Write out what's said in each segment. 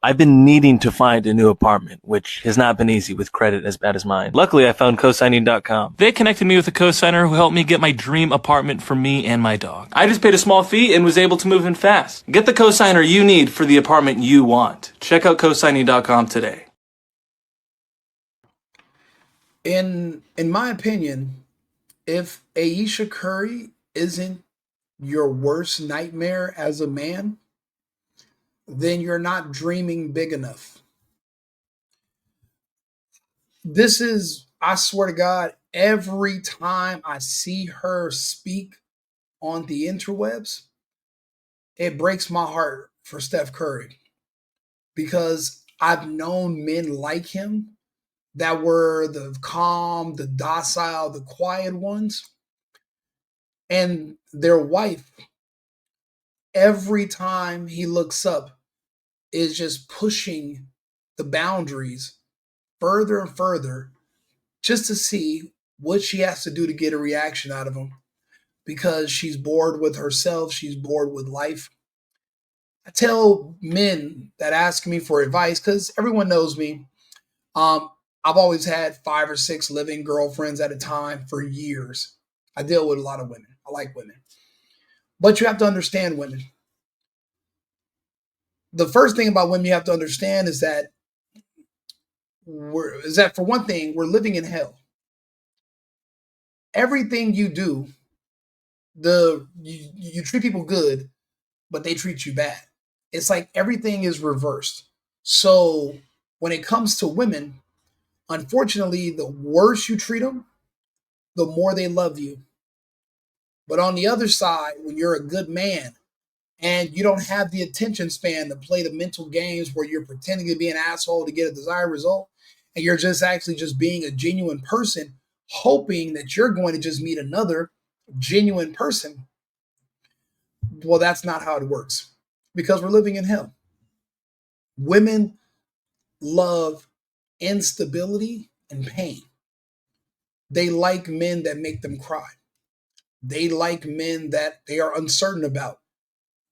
I've been needing to find a new apartment, which has not been easy with credit as bad as mine. Luckily, I found cosigning.com. They connected me with a cosigner who helped me get my dream apartment for me and my dog. I just paid a small fee and was able to move in fast. Get the cosigner you need for the apartment you want. Check out cosigning.com today. In my opinion, if Ayesha Curry isn't your worst nightmare as a man, then you're not dreaming big enough. This is, I swear to God, every time I see her speak on the interwebs, it breaks my heart for Steph Curry because I've known men like him that were the calm, the docile, the quiet ones. And their wife, every time he looks up, is just pushing the boundaries further and further just to see what she has to do to get a reaction out of him because she's bored with herself, she's bored with life. I tell men that ask me for advice because everyone knows me. Um, I've always had 5 or 6 living girlfriends at a time for years. I deal with a lot of women. I like women. But you have to understand women. The first thing about women you have to understand is that for one thing, we're living in hell. Everything you do, you treat people good, but they treat you bad. It's like everything is reversed. So when it comes to women, unfortunately, the worse you treat them, the more they love you. But on the other side, when you're a good man and you don't have the attention span to play the mental games where you're pretending to be an asshole to get a desired result, and you're just actually just being a genuine person, hoping that you're going to just meet another genuine person, well, that's not how it works because we're living in hell. Women love instability and pain. They like men that make them cry. They like men that they are uncertain about.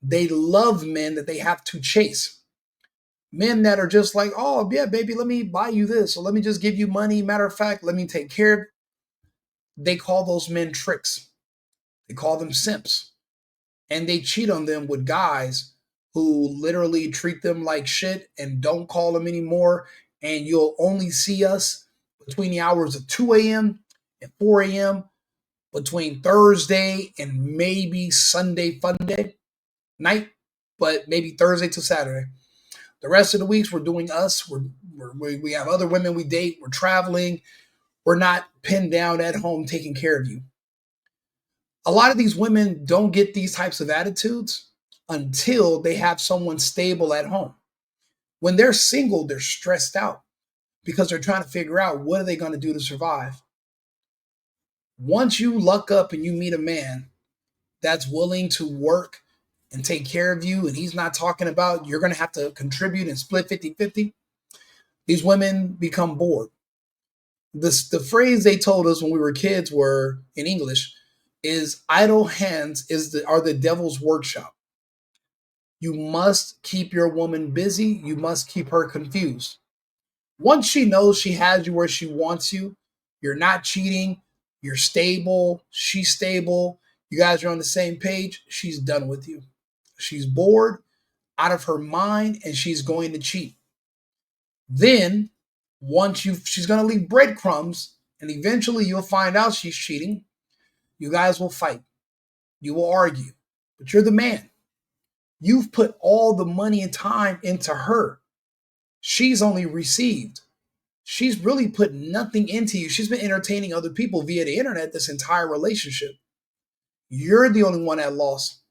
They love men that they have to chase. Men that are just like, oh, yeah, baby, let me buy you this. Or let me just give you money. Matter of fact, let me take care of it. They call those men tricks. They call them simps. And they cheat on them with guys who literally treat them like shit and don't call them anymore. And you'll only see us between the hours of 2 a.m. and 4 a.m. between Thursday and maybe Sunday fun day night, but maybe Thursday to Saturday. The rest of the weeks we're doing us. We have other women we date. We're traveling. We're not pinned down at home taking care of you. A lot of these women don't get these types of attitudes until they have someone stable at home. When they're single, they're stressed out because they're trying to figure out what are they going to do to survive. Once you luck up and you meet a man that's willing to work and take care of you, and he's not talking about you're going to have to contribute and split 50-50, these women become bored. The phrase they told us when we were kids were in English is idle hands are the devil's workshop. You must keep your woman busy. You must keep her confused. Once she knows she has you where she wants you, you're not cheating, you're stable, she's stable, you guys are on the same page, she's done with you. She's bored, out of her mind, and she's going to cheat. Then, she's going to leave breadcrumbs, and eventually you'll find out she's cheating. You guys will fight. You will argue. But you're the man. You've put all the money and time into her. She's only received. She's really put nothing into you. She's been entertaining other people via the internet this entire relationship. You're the only one at loss.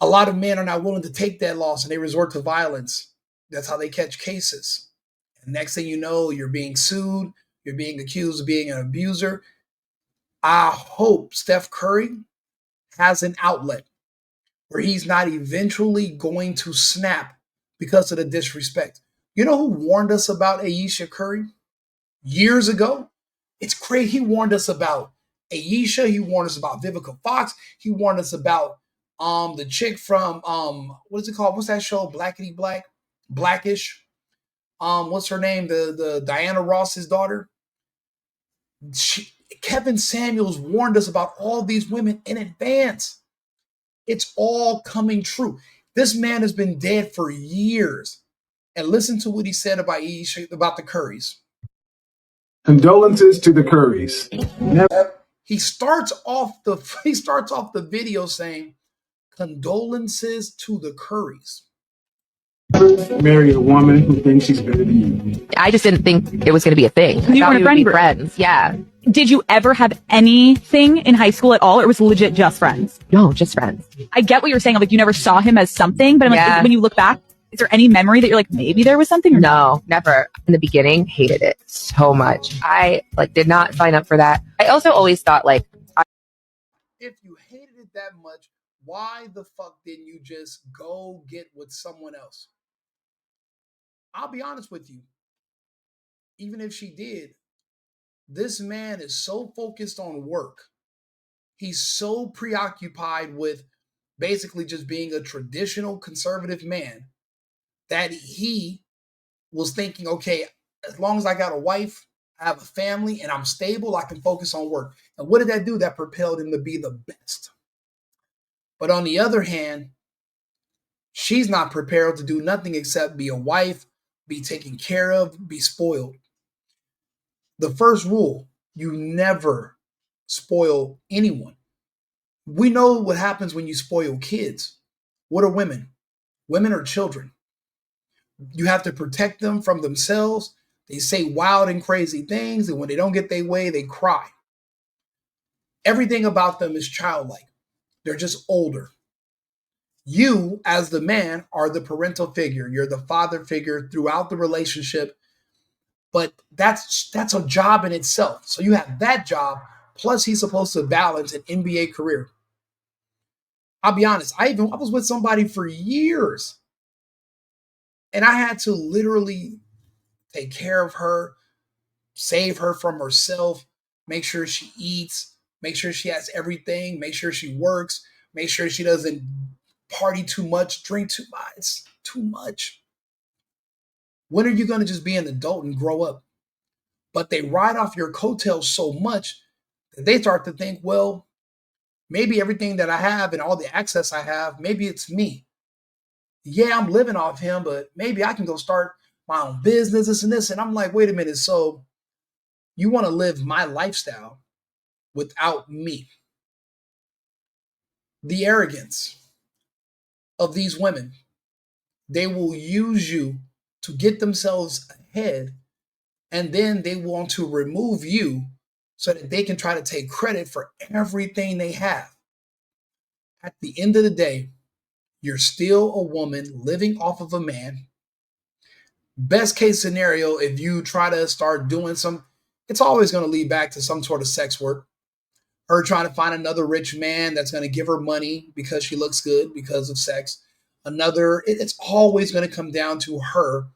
A lot of men are not willing to take that loss and they resort to violence. That's how they catch cases. And next thing you know, you're being sued. You're being accused of being an abuser. I hope Steph Curry has an outlet where he's not eventually going to snap because of the disrespect. You know who warned us about Ayesha Curry years ago? It's crazy. He warned us about Ayesha. He warned us about Vivica Fox. He warned us about the chick from what is it called? What's that show? Blackity Black. Blackish. What's her name? The Diana Ross's daughter. Kevin Samuels warned us about all these women in advance. It's all coming true. This man has been dead for years. And listen to what he said about the Currys. Condolences to the Currys. He starts off the video saying, condolences to the Currys. Marry a woman who thinks she's better than you. I just didn't think it was going to be a thing. You weren't a friend group. Friends, yeah. Did you ever have anything in high school at all, or it was legit just friends? No, just friends. I get what you're saying. Like, you never saw him as something, but I'm Yeah. like, when you look back, is there any memory that you're like, maybe there was something? Or No, never. In the beginning, hated it so much. I did not sign up for that. I also always thought if you hated it that much, why the fuck didn't you just go get with someone else? I'll be honest with you. Even if she did, this man is so focused on work. He's so preoccupied with basically just being a traditional conservative man that he was thinking, okay, as long as I got a wife, I have a family, and I'm stable, I can focus on work. And what did that do? That propelled him to be the best. But on the other hand, she's not prepared to do nothing except be a wife, be taken care of, be spoiled. The first rule, you never spoil anyone. We know what happens when you spoil kids. What are women? Women are children. You have to protect them from themselves. They say wild and crazy things, and when they don't get their way, they cry. Everything about them is childlike. They're just older. You, as the man, are the parental figure. You're the father figure throughout the relationship. But that's a job in itself. So you have that job, plus he's supposed to balance an NBA career. I'll be honest, I was with somebody for years, and I had to literally take care of her, save her from herself, make sure she eats, make sure she has everything, make sure she works, make sure she doesn't party too much, drink too much. It's too much. When are you going to just be an adult and grow up? But they ride off your coattails so much that they start to think, well, maybe everything that I have and all the access I have, maybe it's me. Yeah, I'm living off him, but maybe I can go start my own business, this and this. And I'm like, wait a minute. So you want to live my lifestyle without me? The arrogance of these women, they will use you to get themselves ahead, and then they want to remove you so that they can try to take credit for everything they have. At the end of the day, you're still a woman living off of a man. Best case scenario, if you try to start doing it's always going to lead back to some sort of sex work. Her trying to find another rich man that's going to give her money because she looks good because of sex. It's always going to come down to her.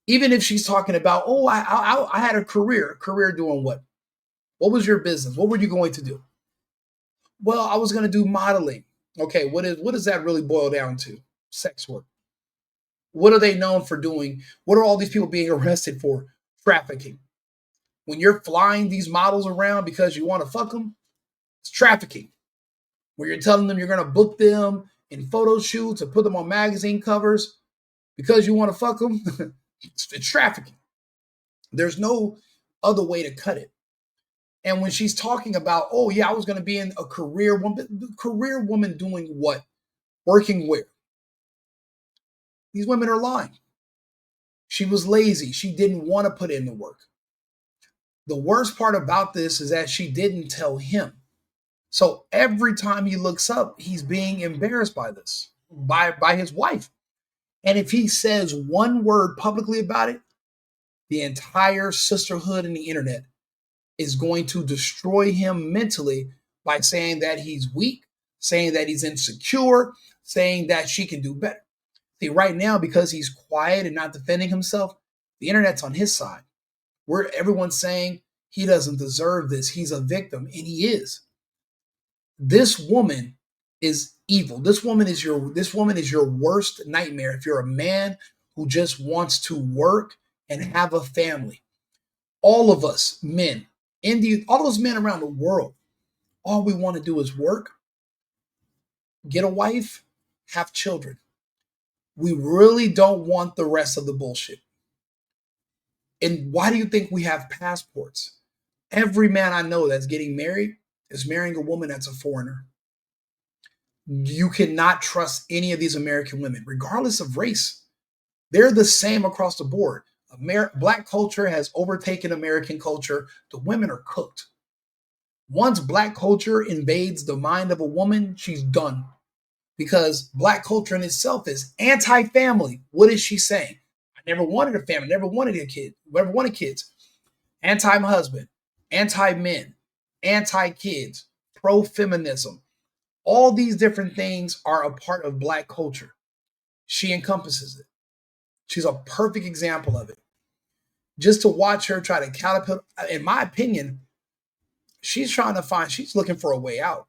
Even if she's talking about, oh, I had a career doing what? What was your business? What were you going to do? Well, I was going to do modeling. Okay, what does that really boil down to? Sex work. What are they known for doing? What are all these people being arrested for? Trafficking. When you're flying these models around because you want to fuck them, it's trafficking. When you're telling them you're going to book them in photo shoots and put them on magazine covers because you want to fuck them, it's trafficking. There's no other way to cut it. And when she's talking about, oh yeah, I was going to be in a career woman doing what? Working where? These women are lying. She was lazy. She didn't want to put in the work. The worst part about this is that she didn't tell him. So every time he looks up, he's being embarrassed by this, by his wife. And if he says one word publicly about it, the entire sisterhood and the internet is going to destroy him mentally by saying that he's weak, saying that he's insecure, saying that she can do better. See, right now, because he's quiet and not defending himself, the internet's on his side. Where everyone's saying he doesn't deserve this, he's a victim, and he is. This woman is evil. This woman is your worst nightmare. If you're a man who just wants to work and have a family. All of us men, all those men around the world, all we want to do is work, get a wife, have children. We really don't want the rest of the bullshit. And why do you think we have passports? Every man I know that's getting married is marrying a woman that's a foreigner. You cannot trust any of these American women, regardless of race. They're the same across the board. Black culture has overtaken American culture. The women are cooked. Once black culture invades the mind of a woman, she's done. Because black culture in itself is anti-family. What is she saying? I never wanted a family, never wanted a kid, never wanted kids. Anti-husband, anti-men, anti-kids, pro-feminism. All these different things are a part of black culture. She encompasses it. She's a perfect example of it. Just to watch her try to catapult, in my opinion, she's looking for a way out.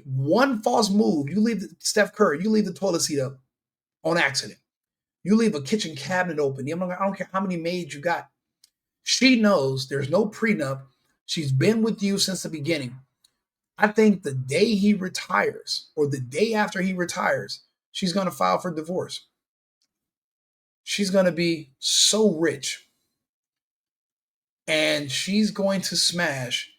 One false move, Steph Curry, you leave the toilet seat up on accident. You leave a kitchen cabinet open. I don't care how many maids you got. She knows there's no prenup. She's been with you since the beginning. I think the day he retires or the day after he retires, she's going to file for divorce. She's going to be so rich. And she's going to smash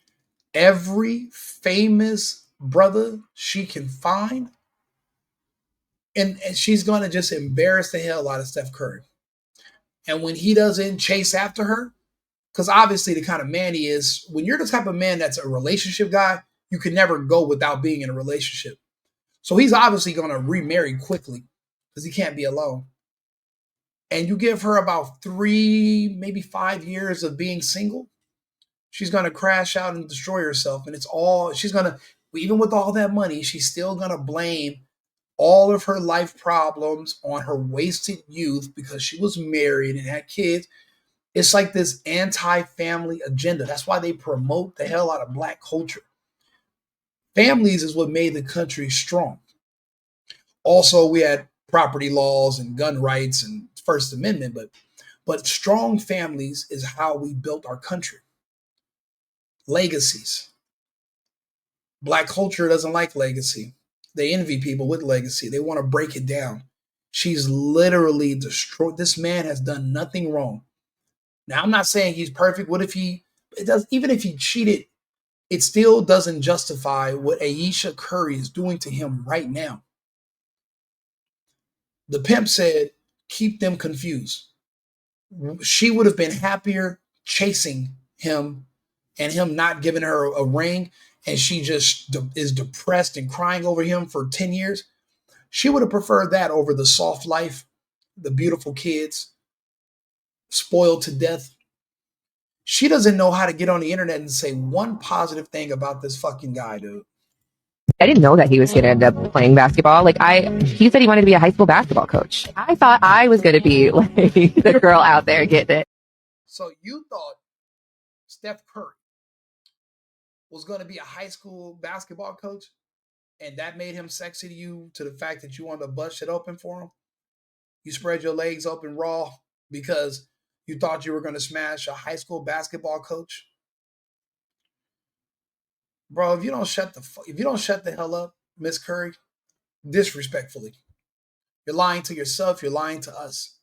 every famous brother she can find. And she's going to just embarrass the hell out of Steph Curry. And when he doesn't chase after her, because obviously the kind of man he is, when you're the type of man that's a relationship guy, you can never go without being in a relationship. So he's obviously going to remarry quickly because he can't be alone. And you give her about 3, maybe 5 years of being single, she's going to crash out and destroy herself. And even with all that money, she's still going to blame all of her life problems on her wasted youth because she was married and had kids. It's like this anti-family agenda. That's why they promote the hell out of black culture. Families is what made the country strong. Also, we had property laws and gun rights and First Amendment, but strong families is how we built our country. Legacies. Black culture doesn't like legacy. They envy people with legacy. They want to break it down. She's literally destroyed. This man has done nothing wrong. Now, I'm not saying he's perfect. Even if he cheated, it still doesn't justify what Ayesha Curry is doing to him right now. The pimp said, keep them confused. She would have been happier chasing him and him not giving her a ring, and she just is depressed and crying over him for 10 years. She would have preferred that over the soft life, the beautiful kids, spoiled to death. She doesn't know how to get on the internet and say one positive thing about this fucking guy, dude. I didn't know that he was going to end up playing basketball. He said he wanted to be a high school basketball coach. I thought I was going to be like the girl out there getting it. So you thought Steph Curry was going to be a high school basketball coach, and that made him sexy to you, to the fact that you wanted to bust it open for him? You spread your legs open raw because you thought you were going to smash a high school basketball coach? Bro, if you don't shut the hell up, Miss Curry, disrespectfully, you're lying to yourself, you're lying to us.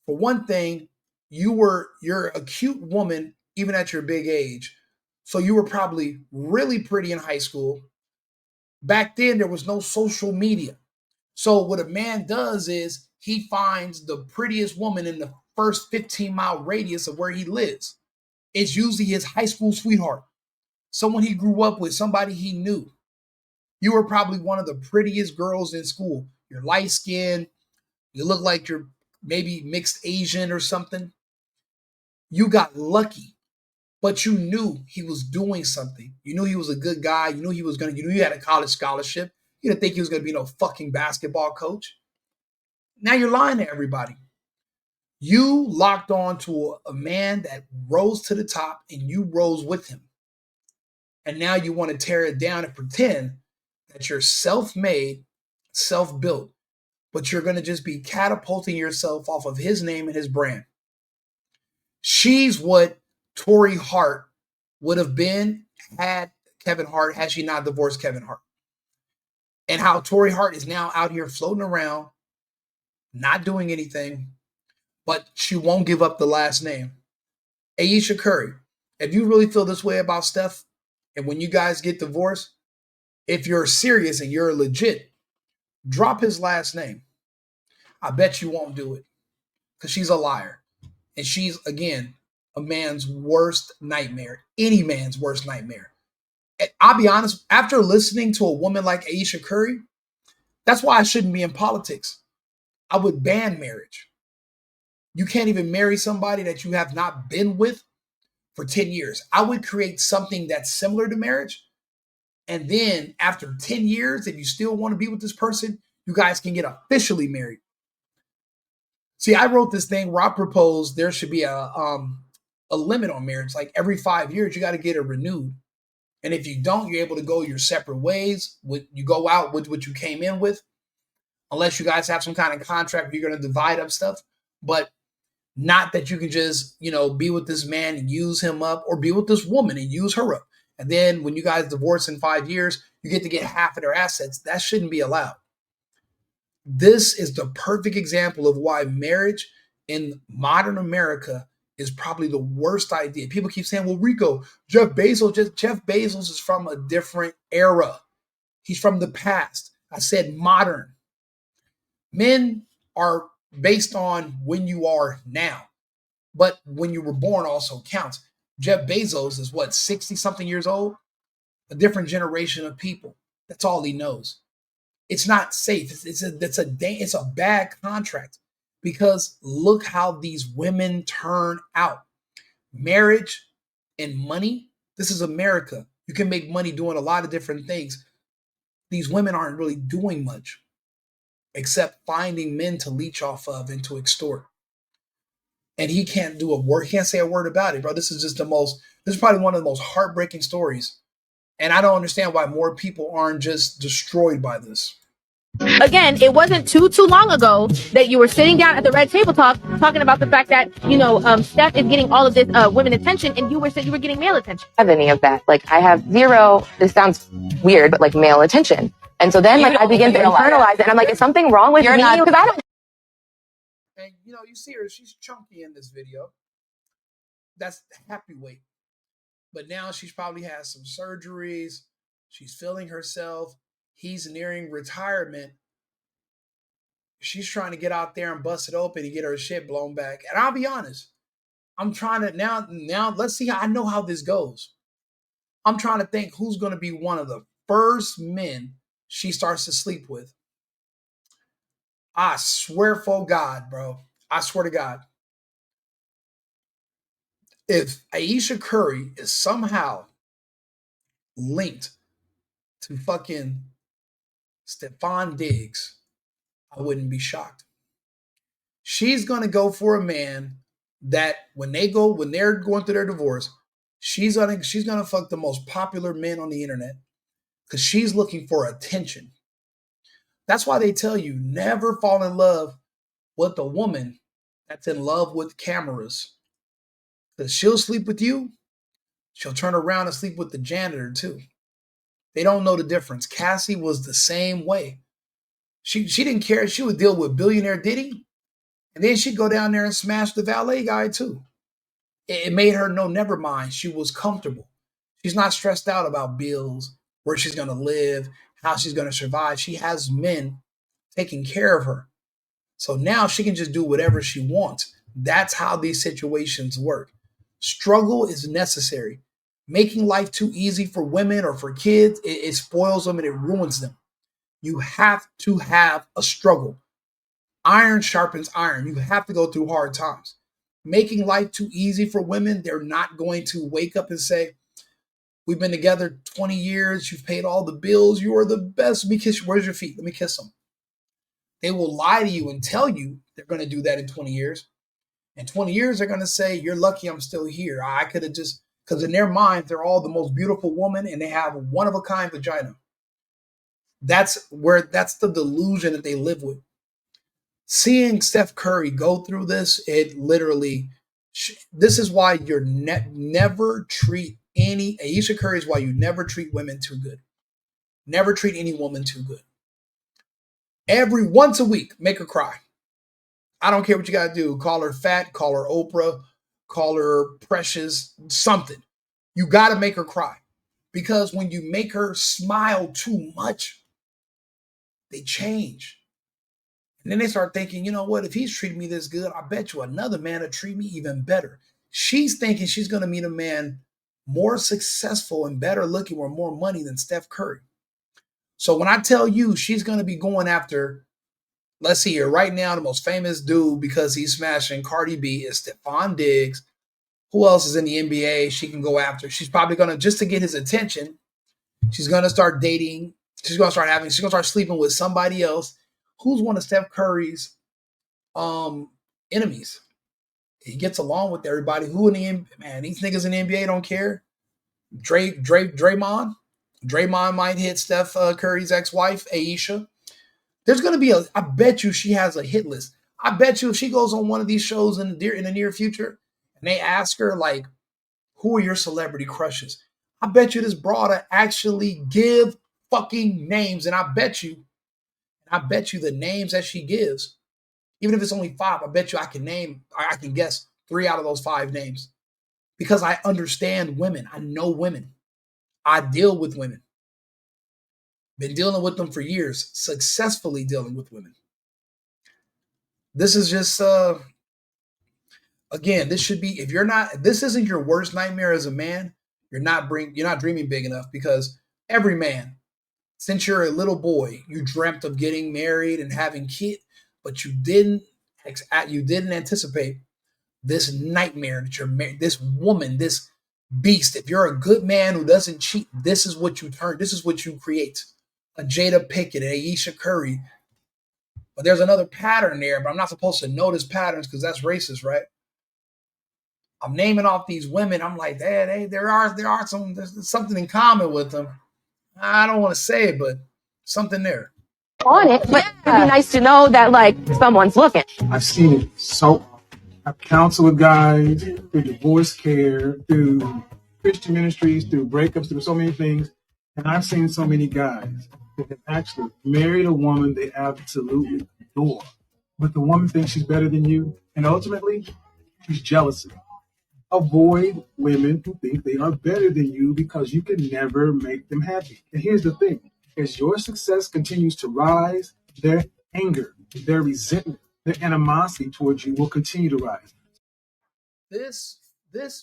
For one thing, you're a cute woman even at your big age. So you were probably really pretty in high school. Back then, there was no social media. So what a man does is he finds the prettiest woman in the first 15-mile radius of where he lives. It's usually his high school sweetheart, someone he grew up with, somebody he knew. You were probably one of the prettiest girls in school. You're light skinned. You look like you're maybe mixed Asian or something. You got lucky, but you knew he was doing something. You knew he was a good guy. You knew you knew he had a college scholarship. You didn't think he was going to be no fucking basketball coach. Now you're lying to everybody. You locked on to a man that rose to the top and you rose with him. And now you want to tear it down and pretend that you're self-made, self-built. but you're going to just be catapulting yourself off of his name and his brand. She's what Tori Hart would have been had she not divorced Kevin Hart. And how Tori Hart is now out here floating around, not doing anything, but she won't give up the last name. Ayesha Curry, if you really feel this way about Steph, and when you guys get divorced, if you're serious and you're legit, drop his last name. I bet you won't do it because she's a liar. And she's, again, a man's worst nightmare, any man's worst nightmare. And I'll be honest, after listening to a woman like Ayesha Curry, that's why I shouldn't be in politics. I would ban marriage. You can't even marry somebody that you have not been with for 10 years. I would create something that's similar to marriage. And then after 10 years, if you still want to be with this person, you guys can get officially married. See, I wrote this thing where I proposed there should be a limit on marriage. Like every 5 years, you got to get it renewed. And if you don't, you're able to go your separate ways. You go out with what you came in with, unless you guys have some kind of contract where you're going to divide up stuff. But not that you can just, be with this man and use him up, or be with this woman and use her up. And then when you guys divorce in 5 years, you get to get half of their assets. That shouldn't be allowed. This is the perfect example of why marriage in modern America is probably the worst idea. People keep saying, well, Rico, Jeff Bezos is from a different era. He's from the past. I said modern. Men are based on when you are now. But when you were born also counts. Jeff Bezos is 60-something years old? A different generation of people. That's all he knows. It's not safe. It's a bad contract, because look how these women turn out. Marriage and money. This is America. You can make money doing a lot of different things. These women aren't really doing much except finding men to leech off of and to extort. And he can't do a word. He can't say a word about it, bro. This is probably one of the most heartbreaking stories. And I don't understand why more people aren't just destroyed by this. Again, it wasn't too long ago that you were sitting down at the red table talking about the fact that, Steph is getting all of this women attention, and you were getting male attention. Have any of that. Like, I have zero, this sounds weird, but like male attention. And so then I begin to internalize it, and I'm like, is something wrong with me? Because I don't. And you see her, she's chunky in this video. That's happy weight. But now she's probably has some surgeries. She's feeling herself. He's nearing retirement. She's trying to get out there and bust it open and get her shit blown back. And I'll be honest, I'm trying to now let's see. I know how this goes. I'm trying to think who's going to be one of the first men she starts to sleep with. I swear for God, bro. I swear to God. If Ayesha Curry is somehow linked to fucking Stephon Diggs, I wouldn't be shocked. She's going to go for a man that when they're going through their divorce, she's going to fuck the most popular men on the internet because she's looking for attention. That's why they tell you never fall in love with a woman that's in love with cameras. Because she'll sleep with you, she'll turn around and sleep with the janitor too. They don't know the difference. Cassie was the same way. She didn't care. She would deal with billionaire Diddy, and then she'd go down there and smash the valet guy too. It made her know, never mind. She was comfortable. She's not stressed out about bills, where she's going to live, how she's going to survive. She has men taking care of her. So now she can just do whatever she wants. That's how these situations work. Struggle is necessary. Making life too easy for women or for kids, it spoils them and it ruins them. You have to have a struggle. Iron sharpens iron. You have to go through hard times. Making life too easy for women, they're not going to wake up and say, we've been together 20 years. You've paid all the bills. You are the best. Let me kiss you. Where's your feet? Let me kiss them. They will lie to you and tell you they're going to do that in 20 years. In 20 years, they're going to say, you're lucky I'm still here. I could have just, because in their mind, they're all the most beautiful woman and they have one of a kind vagina. That's the delusion that they live with. Seeing Steph Curry go through this, it literally, this is why you're never treat any, Ayesha Curry is why you never treat women too good. Never treat any woman too good. Every once a week, make her cry. I don't care what you got to do. Call her fat, call her Oprah, call her precious, something. You got to make her cry. Because when you make her smile too much, they change. And then they start thinking, you know what? If he's treating me this good, I bet you another man will treat me even better. She's thinking she's going to meet a man more successful and better looking with more money than Steph Curry. So when I tell you she's going to be going after, let's see here, right now, the most famous dude because he's smashing Cardi B is Stephon Diggs. Who else is in the NBA she can go after? She's probably going to, just to get his attention, she's going to start dating. She's going to start sleeping with somebody else. Who's one of Steph Curry's enemies? He gets along with everybody. Who in the NBA? Man, these niggas in the NBA don't care. Draymond. Draymond might hit Steph Curry's ex-wife, Ayesha. There's going to be I bet you she has a hit list. I bet you if she goes on one of these shows in the near future and they ask her, like, who are your celebrity crushes? I bet you this broad actually give fucking names. And I bet you the names that she gives, even if it's only 5, I bet you I can guess 3 out of those 5 names. Because I understand women. I know women. I deal with women. Been dealing with them for years, successfully dealing with women. This is just, again, this should be, if this isn't your worst nightmare as a man, you're not dreaming big enough, because every man, since you're a little boy, you dreamt of getting married and having kids, but you didn't anticipate this nightmare that you're married, this woman, this beast. If you're a good man who doesn't cheat, this is what you create. A Jada Pinkett, an Ayesha Curry. But there's another pattern there, but I'm not supposed to notice patterns because that's racist, right? I'm naming off these women. I'm like, hey, there's something in common with them. I don't want to say it, but something there. On it, but it'd be nice to know that, like, someone's looking. I've seen it so. I've counseled with guys through divorce care, through Christian ministries, through breakups, through so many things. And I've seen so many guys that have actually married a woman they absolutely adore. But the woman thinks she's better than you. And ultimately, she's jealous. Avoid women who think they are better than you, because you can never make them happy. And here's the thing. As your success continues to rise, their anger, their resentment, their animosity towards you will continue to rise. This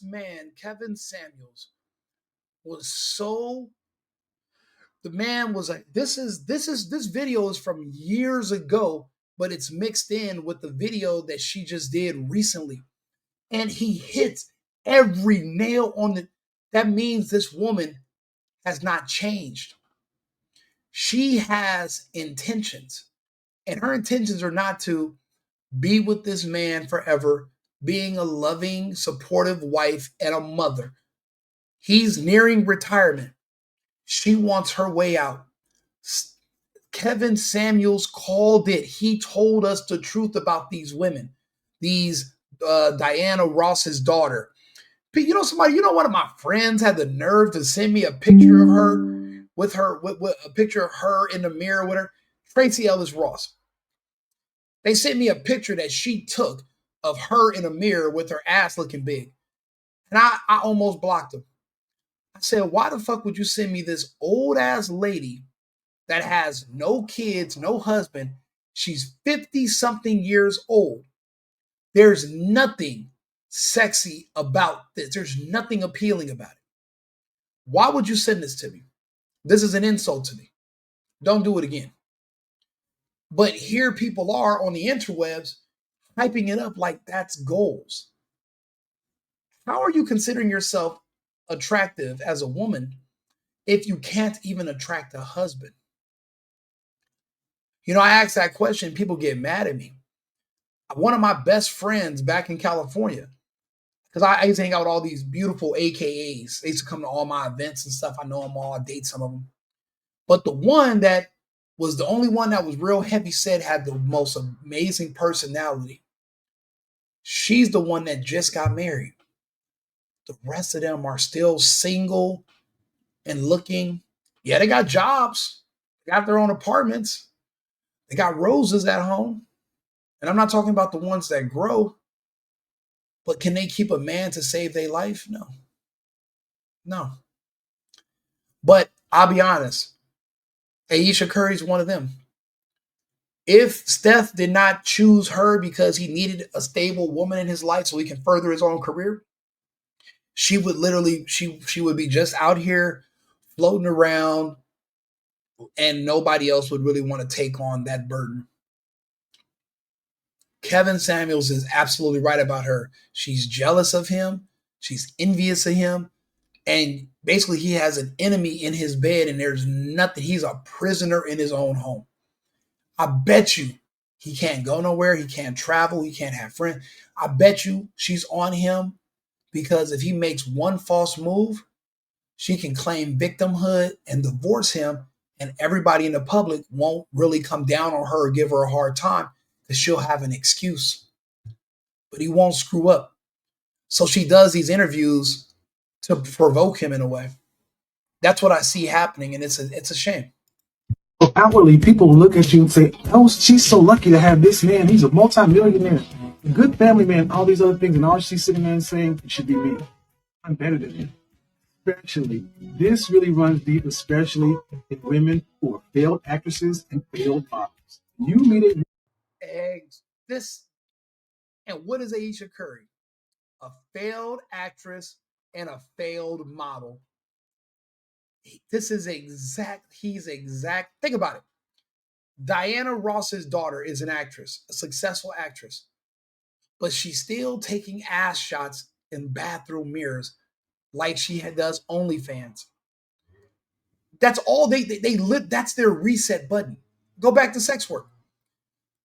man, Kevin Samuels, was so. The man was like, this video is from years ago, but it's mixed in with the video that she just did recently, and he hits every nail on the. That means this woman has not changed. She has intentions, and her intentions are not to be with this man forever, being a loving, supportive wife and a mother. He's nearing retirement. She wants her way out. Kevin Samuels called it. He told us the truth about these women. These Diana Ross's daughter. You know, one of my friends had the nerve to send me a picture of her with a picture of her in the mirror with her. Tracy Ellis Ross. They sent me a picture that she took of her in a mirror with her ass looking big. And I almost blocked them. I said, why the fuck would you send me this old ass lady that has no kids, no husband? She's 50 something years old. There's nothing sexy about this. There's nothing appealing about it. Why would you send this to me? This is an insult to me. Don't do it again. But here people are on the interwebs hyping it up like that's goals. How are you considering yourself attractive as a woman if you can't even attract a husband? You know, I ask that question, people get mad at me. One of my best friends back in California, because I used to hang out with all these beautiful AKAs. They used to come to all my events and stuff. I know them all. I date some of them. But the one that was the only one that was real heavy set, had the most amazing personality. She's the one that just got married. The rest of them are still single and looking. Yeah, they got jobs, they got their own apartments, they got roses at home. And I'm not talking about the ones that grow, but can they keep a man to save their life? No. No. But I'll be honest, Ayesha Curry's one of them. If Steph did not choose her because he needed a stable woman in his life so he can further his own career, she would literally, she would be just out here floating around, and nobody else would really want to take on that burden. Kevin Samuels is absolutely right about her. She's jealous of him. She's envious of him. And basically, he has an enemy in his bed, and there's nothing. He's a prisoner in his own home. I bet you he can't go nowhere. He can't travel. He can't have friends. I bet you she's on him because if he makes one false move, she can claim victimhood and divorce him, and everybody in the public won't really come down on her or give her a hard time because she'll have an excuse. But he won't screw up. So she does these interviews to provoke him in a way. That's what I see happening, and it's a shame. So outwardly, people look at you and say, "Oh, she's so lucky to have this man. He's a multi-millionaire, a good family man, all these other things." And all she's sitting there and saying, "It should be me. I'm better than him." Especially, this really runs deep, especially in women who are failed actresses and failed models. You meet it. And what is Ayesha Curry? A failed actress and a failed model. He's exact. Think about it. Diana Ross's daughter is an actress, a successful actress, but she's still taking ass shots in bathroom mirrors like she does OnlyFans. That's all they live. That's their reset button. Go back to sex work.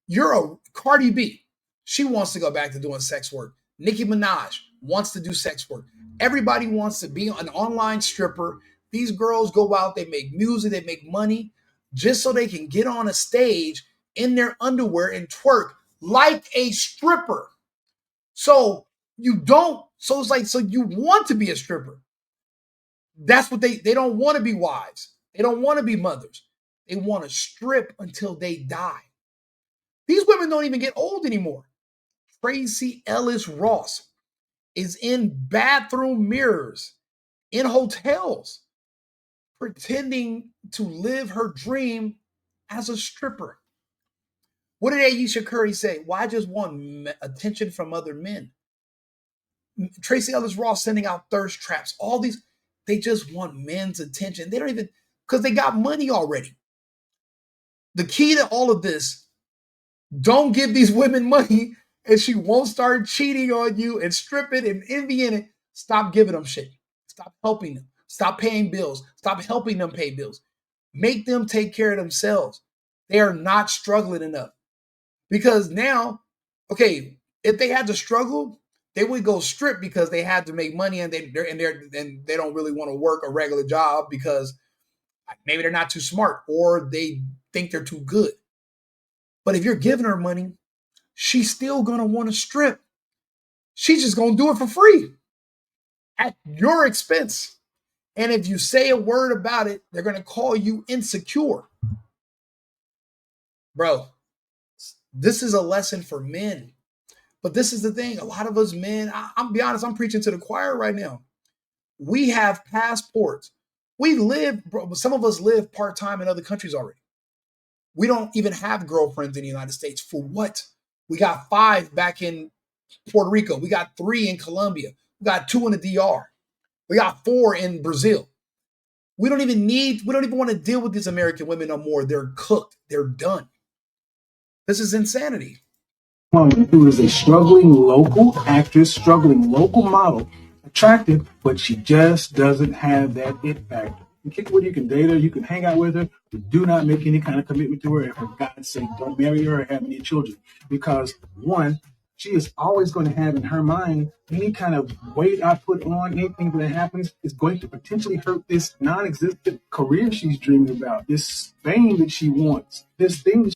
You're a Cardi B. She wants to go back to doing sex work. Nicki Minaj wants to do sex work. Everybody wants to be an online stripper. These girls go out, they make music, they make money just so they can get on a stage in their underwear and twerk like a stripper. So you want to be a stripper. That's what they don't want to be wives. They don't want to be mothers. They want to strip until they die. These women don't even get old anymore. Tracy Ellis Ross is in bathroom mirrors in hotels pretending to live her dream as a stripper. What did Ayesha Curry say? Well, I just want attention from other men. Tracy Ellis Ross sending out thirst traps. All these, they just want men's attention. They don't even, because they got money already. The key to all of this, don't give these women money and she won't start cheating on you and stripping and envying it. Stop giving them shit. Stop helping them. Stop paying bills. Stop helping them pay bills. Make them take care of themselves. They are not struggling enough. Because now, okay, if they had to struggle, they would go strip because they had to make money and they don't really want to work a regular job because maybe they're not too smart or they think they're too good. But if you're giving her money, she's still going to want to strip. She's just going to do it for free at your expense. And if you say a word about it, they're going to call you insecure. Bro, this is a lesson for men. But this is the thing. A lot of us men, I'm be honest, I'm preaching to the choir right now. We have passports. Some of us live part-time in other countries already. We don't even have girlfriends in the United States. For what? We got 5 back in Puerto Rico. We got 3 in Colombia. We got 2 in the DR. We got 4 in Brazil. We don't even want to deal with these American women no more. They're cooked. They're done. This is insanity. Who is a struggling local actress, struggling local model, attractive, but she just doesn't have that it factor. You kick with her, you can date her, you can hang out with her, but do not make any kind of commitment to her. And for God's sake, don't marry her or have any children. Because one, she is always going to have in her mind any kind of weight I put on, anything that happens is going to potentially hurt this non-existent career she's dreaming about, this fame that she wants, this thing.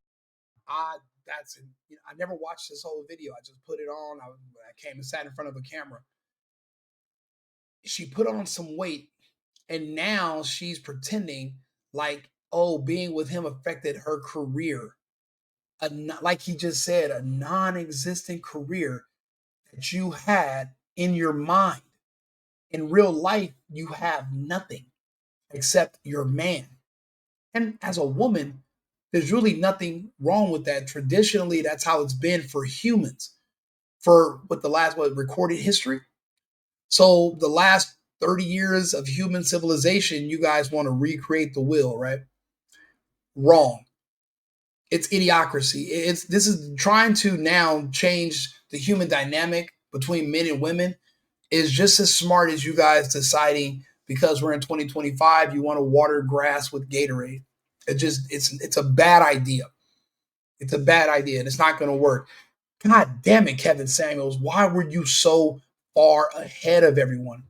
That's it. I never watched this whole video. I just put it on. I came and sat in front of a camera. She put on some weight, and now she's pretending like, oh, being with him affected her career. Like he just said, a non-existent career that you had in your mind. In real life, you have nothing except your man. And as a woman, there's really nothing wrong with that. Traditionally, that's how it's been for humans for the last recorded history. So the last 30 years of human civilization, you guys want to recreate the wheel, right? Wrong. It's idiocracy. This is trying to now change the human dynamic between men and women is just as smart as you guys deciding because we're in 2025, you want to water grass with Gatorade. It's a bad idea. It's a bad idea, and it's not going to work. God damn it, Kevin Samuels. Why were you so far ahead of everyone?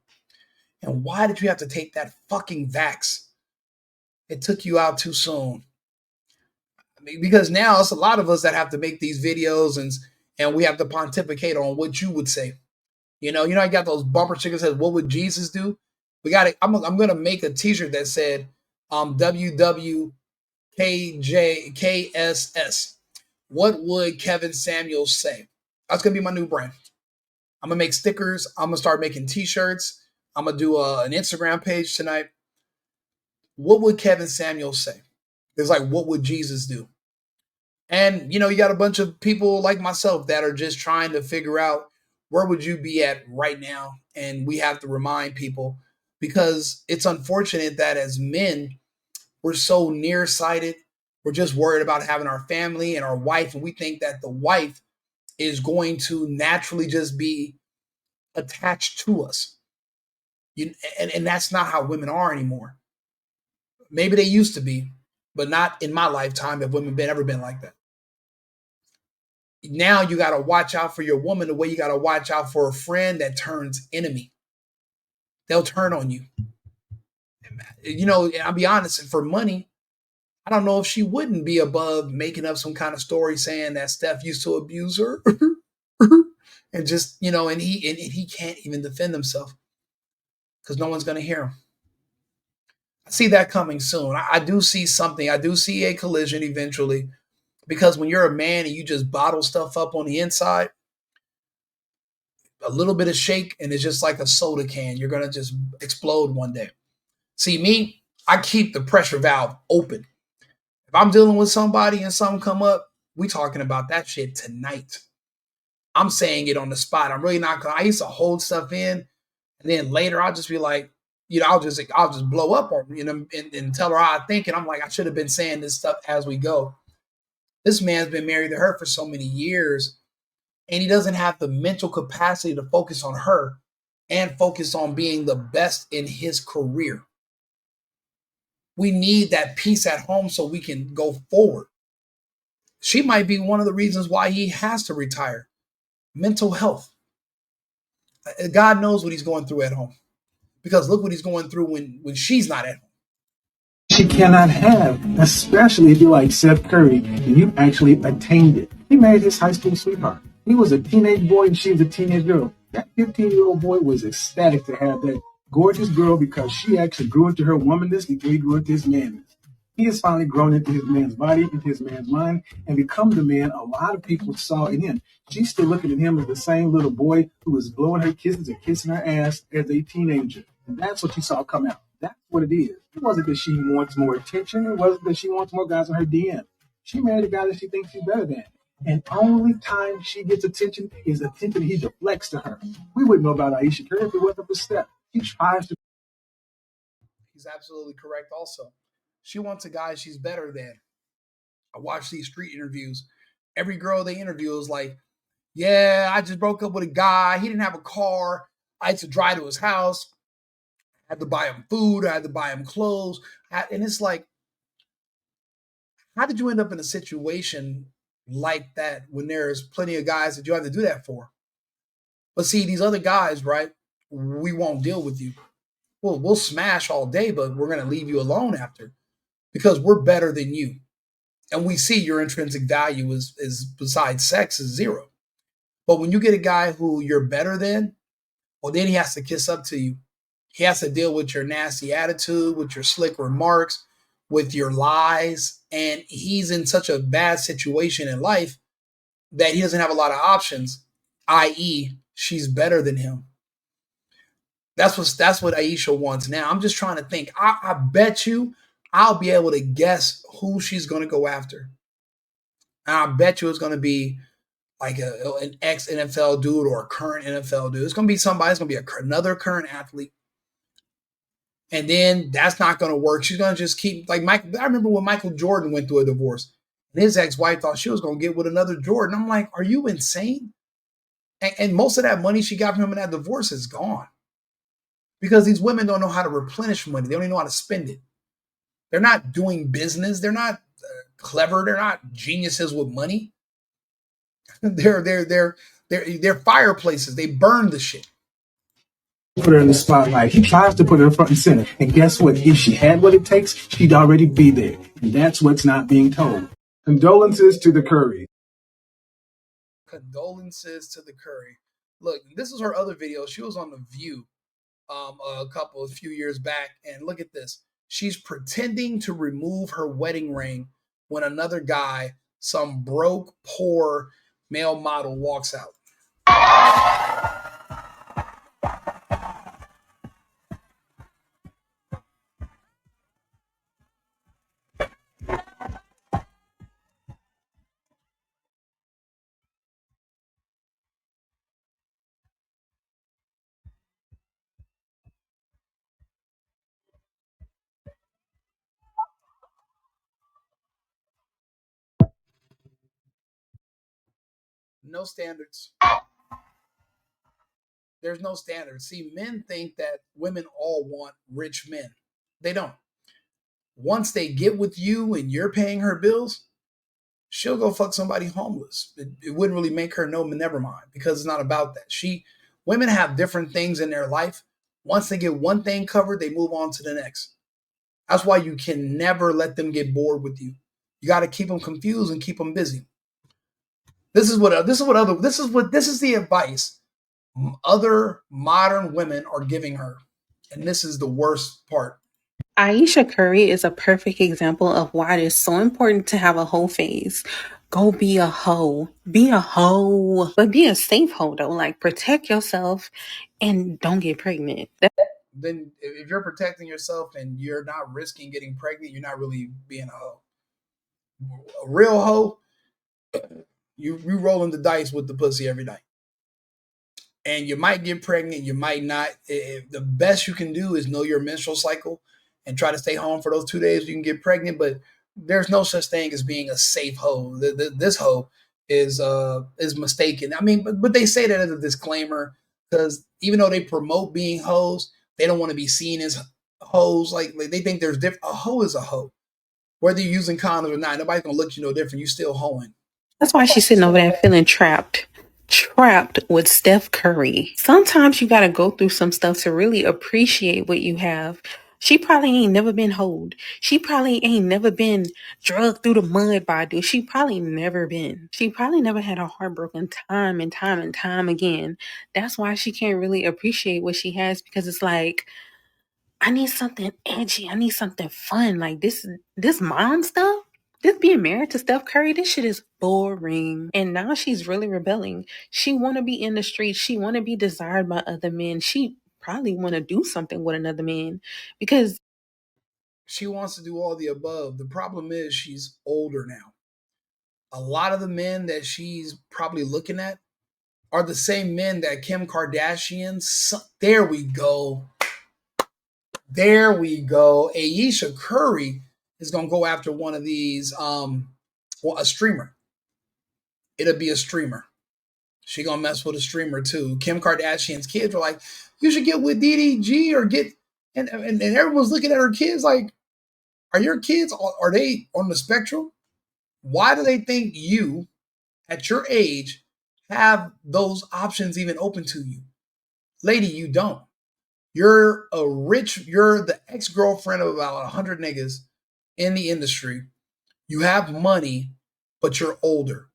And why did you have to take that fucking vax? It took you out too soon. I mean, because now it's a lot of us that have to make these videos and we have to pontificate on what you would say. I got those bumper stickers that says, "What would Jesus do?" We got it. I'm gonna make a T-shirt that said, WWKJKSS. What would Kevin Samuels say? That's gonna be my new brand. I'm gonna make stickers. I'm gonna start making T-shirts. I'm gonna do an Instagram page tonight. What would Kevin Samuels say? It's like, what would Jesus do? And you got a bunch of people like myself that are just trying to figure out where would you be at right now? And we have to remind people because it's unfortunate that as men, we're so nearsighted. We're just worried about having our family and our wife, and we think that the wife is going to naturally just be attached to us. And that's not how women are anymore. Maybe they used to be, but not in my lifetime have women ever been like that. Now you got to watch out for your woman the way you got to watch out for a friend that turns enemy. They'll turn on you. I'll be honest, for money, I don't know if she wouldn't be above making up some kind of story saying that Steph used to abuse her. And just, and he can't even defend himself because no one's going to hear him. I see that coming soon. I do see something. I do see a collision eventually because when you're a man and you just bottle stuff up on the inside, a little bit of shake and it's just like a soda can. You're going to just explode one day. See, me, I keep the pressure valve open. If I'm dealing with somebody and something come up, we talking about that shit tonight. I'm saying it on the spot. I'm really not gonna. I used to hold stuff in, and then later I'll just be like, I'll just blow up on and tell her how I think, and I'm like, I should have been saying this stuff as we go. This man's been married to her for so many years, and he doesn't have the mental capacity to focus on her and focus on being the best in his career. We need that peace at home so we can go forward. She might be one of the reasons why he has to retire. Mental health. God knows what he's going through at home. Because look what he's going through when she's not at home. She cannot have, especially if you're like Seth Curry and you actually attained it. He married his high school sweetheart. He was a teenage boy and she was a teenage girl. That 15-year-old boy was ecstatic to have that gorgeous girl because she actually grew into her womanness before he grew into his manness. He has finally grown into his man's body, into his man's mind, and become the man a lot of people saw in him. She's still looking at him as the same little boy who was blowing her kisses and kissing her ass as a teenager. And that's what you saw come out. That's what it is. It wasn't that she wants more attention. It wasn't that she wants more guys on her DM. She married a guy that she thinks she's better than. And only time she gets attention is attention he deflects to her. We wouldn't know about Ayesha Curry if it wasn't for Steph. He tries to. He's absolutely correct also. She wants a guy she's better than. I watch these street interviews. Every girl they interview is like, yeah, I just broke up with a guy. He didn't have a car. I had to drive to his house. I had to buy him food. I had to buy him clothes. And it's like, how did you end up in a situation like that when there's plenty of guys that you have to do that for. But see, these other guys, right? We won't deal with you. We'll smash all day, but we're going to leave you alone after because we're better than you. And we see your intrinsic value is besides sex is zero. But when you get a guy who you're better than, well, then he has to kiss up to you. He has to deal with your nasty attitude, with your slick remarks, with your lies. And he's in such a bad situation in life that he doesn't have a lot of options, i.e., she's better than him. That's what Ayesha wants now. I'm just trying to think. I bet you I'll be able to guess who she's going to go after. And I bet you it's going to be like an ex NFL dude or a current NFL dude. It's going to be somebody. It's going to be another current athlete. And then that's not going to work. She's going to just keep like Michael. I remember when Michael Jordan went through a divorce, and his ex-wife thought she was going to get with another Jordan. I'm like, are you insane? And most of that money she got from him in that divorce is gone because these women don't know how to replenish money. They don't even know how to spend it. They're not doing business. They're not clever. They're not geniuses with money. They're fireplaces. They burn the shit. Put her in the spotlight. He tries to put her front and center. And guess what? If she had what it takes, she'd already be there. And that's what's not being told. Condolences to the Curry. Condolences to the Curry. Look, this is her other video. She was on The View a few years back. And look at this. She's pretending to remove her wedding ring when another guy, some broke, poor male model, walks out. No standards. There's no standards. See, men think that women all want rich men. They don't. Once they get with you and you're paying her bills, she'll go fuck somebody homeless. It wouldn't really make her no, never mind, because it's not about that. Women have different things in their life. Once they get one thing covered, they move on to the next. That's why you can never let them get bored with you. You got to keep them confused and keep them busy. This is the advice other modern women are giving her. And this is the worst part. Ayesha Curry is a perfect example of why it is so important to have a hoe phase. Go be a hoe. Be a hoe. But be a safe hoe though. Like protect yourself and don't get pregnant. Then if you're protecting yourself and you're not risking getting pregnant, you're not really being a hoe. A real hoe, you rolling the dice with the pussy every night. And you might get pregnant, you might not. The best you can do is know your menstrual cycle and try to stay home for those 2 days you can get pregnant. But there's no such thing as being a safe hoe. This hoe is mistaken. I mean, but they say that as a disclaimer because even though they promote being hoes, they don't want to be seen as hoes. Like they think there's different. A hoe is a hoe. Whether you're using condoms or not, nobody's gonna look at you no different. You still hoeing. That's why she's sitting over there feeling trapped with Steph Curry. Sometimes you got to go through some stuff to really appreciate what you have. She probably ain't never been hoed. She probably ain't never been drugged through the mud by a dude. She probably never had a heartbroken time and time and time again. That's why she can't really appreciate what she has because it's like, I need something edgy. I need something fun. Like this mom stuff. This being married to Steph Curry, this shit is boring. And now she's really rebelling. She want to be in the streets. She want to be desired by other men. She probably want to do something with another man because she wants to do all the above. The problem is she's older now. A lot of the men that she's probably looking at are the same men that Kim Kardashian. There we go. Ayesha Curry is going to go after one of these, a streamer. It'll be a streamer. She going to mess with a streamer too. Kim Kardashian's kids are like, you should get with DDG or get, and everyone's looking at her kids like, are your kids, are they on the spectrum? Why do they think you at your age have those options even open to you. Lady, you don't. You're the ex-girlfriend of about 100 niggas in the industry. You have money, but you're older.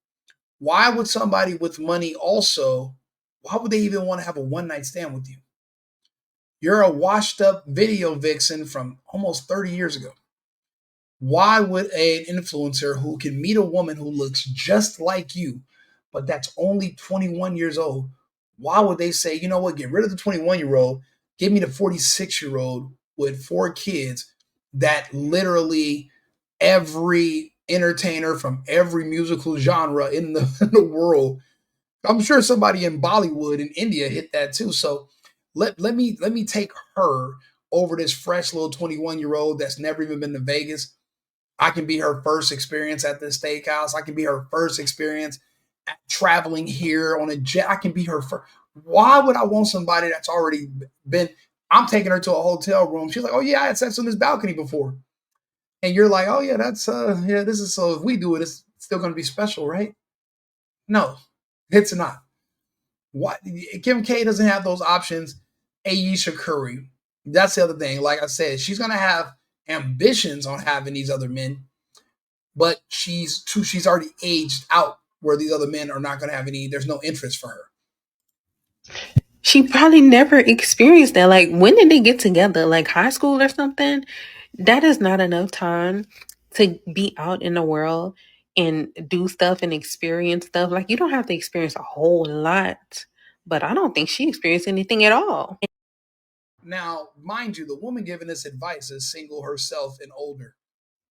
Why would somebody with money also, why would they even want to have a one night stand with you? You're a washed up video vixen from almost 30 years ago. Why would an influencer who can meet a woman who looks just like you, but that's only 21 years old, why would they say, you know what, get rid of the 21-year-old, give me the 46-year-old with 4 kids that literally every entertainer from every musical genre in the world, I'm sure somebody in Bollywood in India hit that too. So let me take her over this fresh little 21-year-old that's never even been to Vegas. I can be her first experience at this steakhouse. I can be her first experience at traveling here on a jet. I can be her first. Why would I want somebody that's already been? I'm taking her to a hotel room. She's like, oh yeah, I had sex on this balcony before. And you're like, oh yeah, that's yeah, this is, so if we do it, it's still gonna be special, right? No, it's not. What, Kim K doesn't have those options. Ayesha Curry. That's the other thing. Like I said, she's gonna have ambitions on having these other men, but she's already aged out where these other men are not gonna have any, there's no interest for her. She probably never experienced that. Like, when did they get together? Like high school or something? That is not enough time to be out in the world and do stuff and experience stuff. Like, you don't have to experience a whole lot, but I don't think she experienced anything at all. Now, mind you, the woman giving this advice is single herself and older.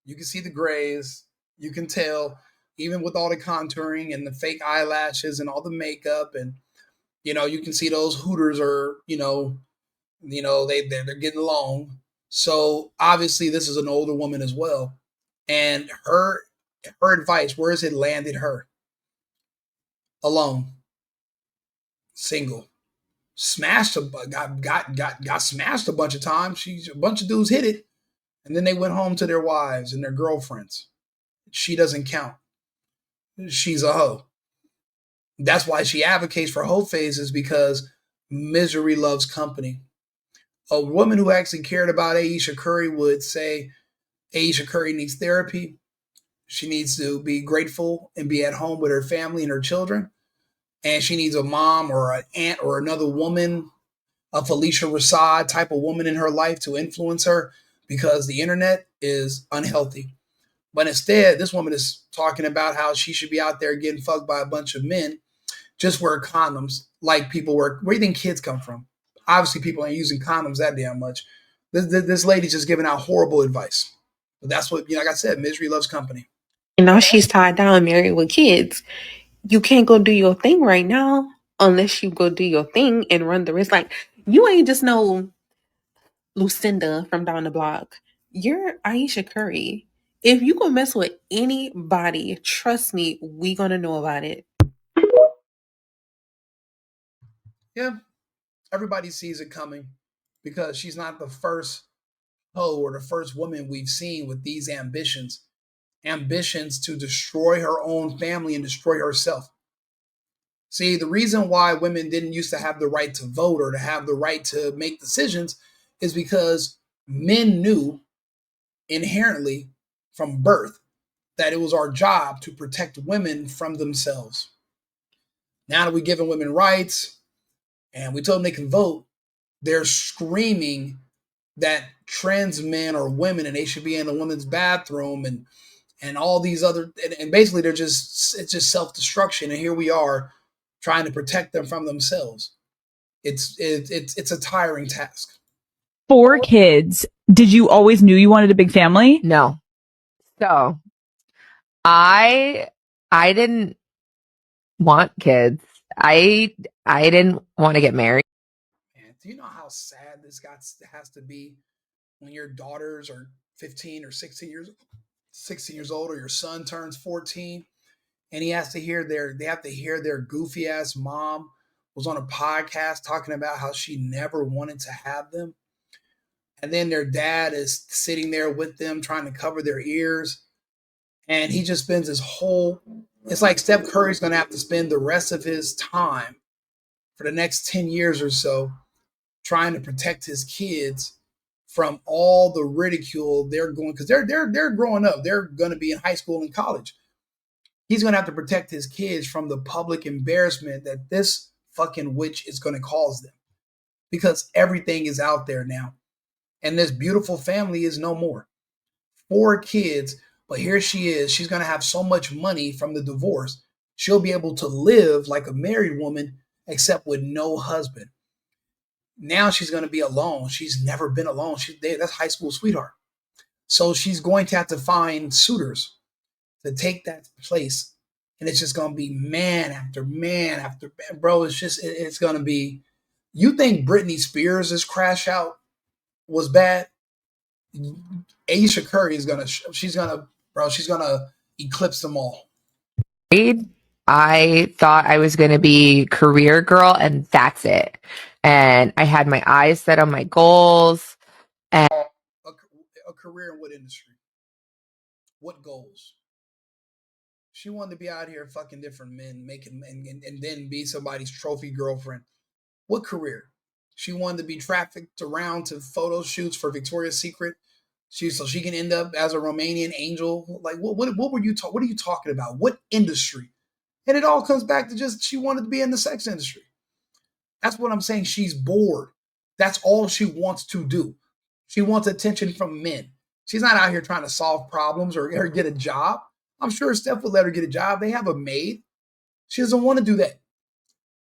You can see the grays. You can tell, even with all the contouring and the fake eyelashes and all the makeup, and you can see those hooters are, they're getting long. So obviously, this is an older woman as well, and her advice, where has it landed her? Alone, single, smashed got smashed a bunch of times. A bunch of dudes hit it, and then they went home to their wives and their girlfriends. She doesn't count. She's a hoe. That's why she advocates for hoe phases, because misery loves company. A woman who actually cared about Ayesha Curry would say Ayesha Curry needs therapy. She needs to be grateful and be at home with her family and her children. And she needs a mom or an aunt or another woman, a Felicia Rashad type of woman in her life to influence her, because the internet is unhealthy. But instead, this woman is talking about how she should be out there getting fucked by a bunch of men. Just wear condoms like people wear. Where do you think kids come from? Obviously, people ain't using condoms that damn much. This lady's just giving out horrible advice. But that's what, like I said, misery loves company. And now she's tied down, married with kids. You can't go do your thing right now unless you go do your thing and run the risk. Like, you ain't just no Lucinda from down the block. You're Ayesha Curry. If you go mess with anybody, trust me, we gonna know about it. Yeah, everybody sees it coming, because she's not the first hoe or the first woman we've seen with these ambitions to destroy her own family and destroy herself. See, the reason why women didn't used to have the right to vote or to have the right to make decisions is because men knew inherently from birth that it was our job to protect women from themselves. Now that we're giving women rights and we told them they can vote, they're screaming that trans men are women and they should be in a women's bathroom, and all these other, and basically it's just self-destruction. And here we are trying to protect them from themselves. It's a tiring task. 4 kids. Did you always knew you wanted a big family? No. So I didn't want kids. I didn't want to get married. Man, do you know how sad has to be when your daughters are 15 or 16 years old, or your son turns 14, and they have to hear their goofy ass mom was on a podcast talking about how she never wanted to have them. And then their dad is sitting there with them trying to cover their ears. And he just spends his whole It's like Steph Curry's going to have to spend the rest of his time for the next 10 years or so trying to protect his kids from all the ridicule they're going, because they're growing up. They're going to be in high school and college. He's going to have to protect his kids from the public embarrassment that this fucking witch is going to cause them, because everything is out there now. And this beautiful family is no more. 4 kids, but here she is. She's going to have so much money from the divorce. She'll be able to live like a married woman, except with no husband. Now she's going to be alone. She's never been alone. That's high school sweetheart. So she's going to have to find suitors to take that place. And it's just going to be man after man after man. Bro, it's going to be, you think Britney Spears' crash out was bad? Ayesha Curry is she's gonna eclipse them all. I thought I was going to be career girl and that's it. And I had my eyes set on my goals. And A career in what industry? What goals? She wanted to be out here fucking different men, making and then be somebody's trophy girlfriend. What career? She wanted to be trafficked around to photo shoots for Victoria's Secret. So she can end up as a Romanian angel. Like what were you what are you talking about? What industry? And it all comes back to just she wanted to be in the sex industry. That's what I'm saying. She's bored. That's all she wants to do. She wants attention from men. She's not out here trying to solve problems or get a job. I'm sure Steph would let her get a job. They have a maid. She doesn't want to do that.